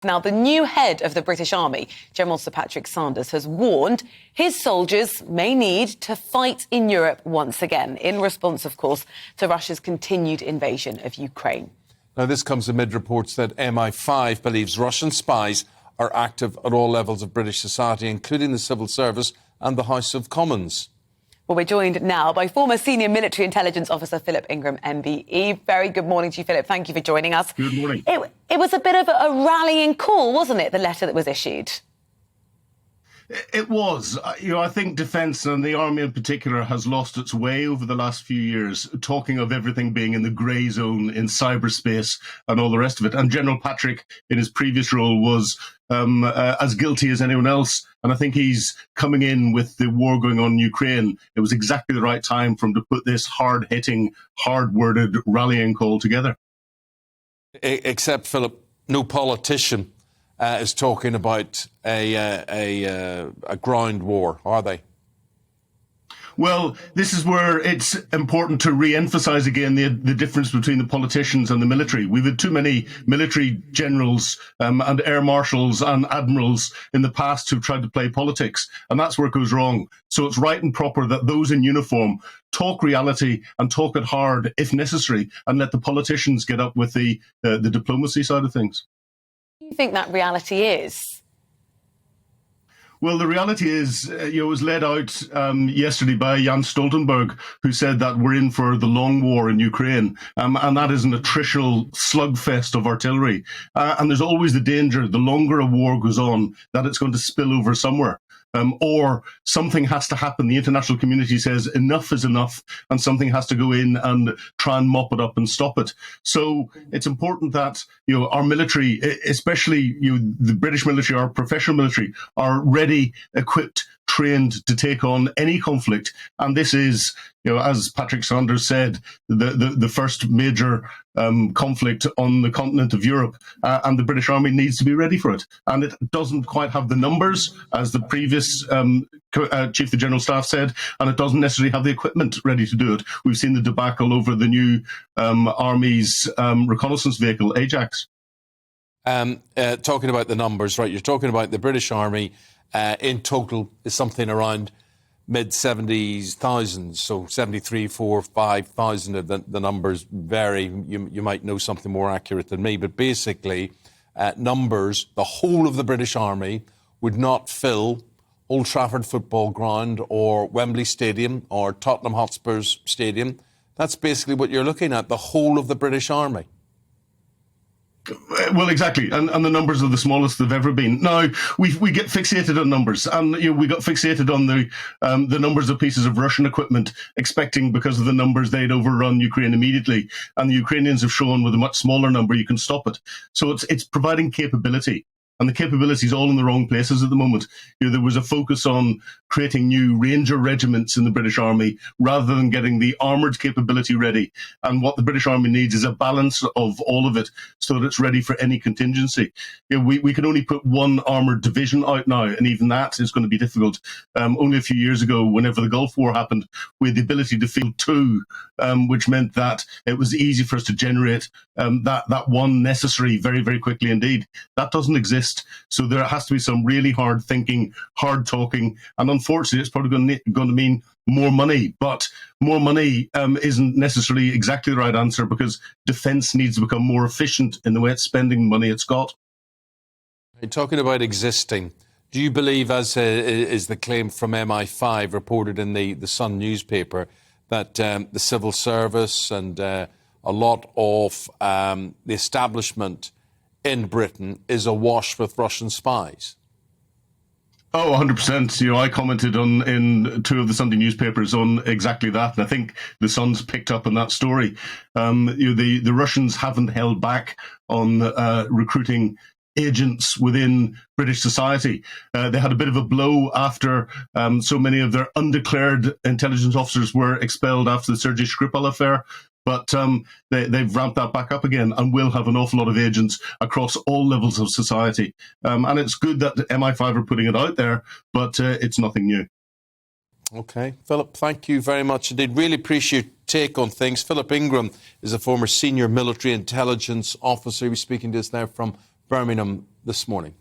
Now, the new head of the British Army, General Sir Patrick Sanders, has warned his soldiers may need to fight in Europe once again, in response, of course, to Russia's continued invasion of Ukraine. Now, this comes amid reports that MI5 believes Russian spies are active at all levels of British society, including the civil service and the House of Commons. Well, we're joined now by former senior military intelligence officer Philip Ingram MBE. Very good morning to you, Philip. Thank you for joining us. Good morning. It was a bit of a rallying call, wasn't it, the letter that was issued? It was. I think defence, and the army in particular, has lost its way over the last few years, talking of everything being in the grey zone in cyberspace and all the rest of it. And General Patrick, in his previous role, was as guilty as anyone else. And I think he's coming in with the war going on in Ukraine. It was exactly the right time for him to put this hard-hitting, hard-worded rallying call together. Except, Philip, no politician is talking about a ground war, are they? Well, this is where it's important to re-emphasise again the difference between the politicians and the military. We've had too many military generals and air marshals and admirals in the past who've tried to play politics, and that's where it goes wrong. So it's right and proper that those in uniform talk reality and talk it hard if necessary, and let the politicians get up with the diplomacy side of things. What do you think that reality is? Well, the reality is, it was laid out yesterday by Jens Stoltenberg, who said that we're in for the long war in Ukraine, and that is an attritional slugfest of artillery. And there's always the danger, the longer a war goes on, that it's going to spill over somewhere. Or something has to happen. The international community says enough is enough, and something has to go in and try and mop it up and stop it. So it's important that our military, especially the British military, our professional military, are ready, equipped, trained to take on any conflict. And this is, as Patrick Sanders said, the first major conflict on the continent of Europe, and the British Army needs to be ready for it. And it doesn't quite have the numbers, as the previous Chief of the General Staff said, and it doesn't necessarily have the equipment ready to do it. We've seen the debacle over the new Army's reconnaissance vehicle, Ajax. Talking about the numbers, right, you're talking about the British Army in total is something around mid-70s thousands, so 73, 4, 5,000. The numbers vary. You might know something more accurate than me, but basically, numbers, the whole of the British Army would not fill Old Trafford Football Ground or Wembley Stadium or Tottenham Hotspur's Stadium. That's basically what you're looking at, the whole of the British Army. Well, exactly, and the numbers are the smallest they've ever been. Now we get fixated on numbers, and we got fixated on the numbers of pieces of Russian equipment, expecting because of the numbers they'd overrun Ukraine immediately, and the Ukrainians have shown with a much smaller number you can stop it. So it's providing capability. And the capability is all in the wrong places at the moment. There was a focus on creating new Ranger regiments in the British Army rather than getting the armoured capability ready. And what the British Army needs is a balance of all of it so that it's ready for any contingency. We can only put one armoured division out now, and even that is going to be difficult. Only a few years ago, whenever the Gulf War happened, we had the ability to field two, which meant that it was easy for us to generate that one necessary very, very quickly indeed. That doesn't exist. So there has to be some really hard thinking, hard talking, and unfortunately it's probably going to mean more money. But more money isn't necessarily exactly the right answer, because defence needs to become more efficient in the way it's spending the money it's got. You're talking about existing. Do you believe, as is the claim from MI5 reported in the Sun newspaper, that the civil service and a lot of the establishment in Britain is awash with Russian spies? Oh, 100%. I commented in two of the Sunday newspapers on exactly that, and I think the Sun's picked up on that story. The Russians haven't held back on recruiting agents within British society. They had a bit of a blow after so many of their undeclared intelligence officers were expelled after the Sergei Skripal affair. But they've ramped that back up again and will have an awful lot of agents across all levels of society. And it's good that the MI5 are putting it out there, but it's nothing new. OK. Philip, thank you very much indeed. Really appreciate your take on things. Philip Ingram is a former senior military intelligence officer. He was speaking to us there from Birmingham, this morning.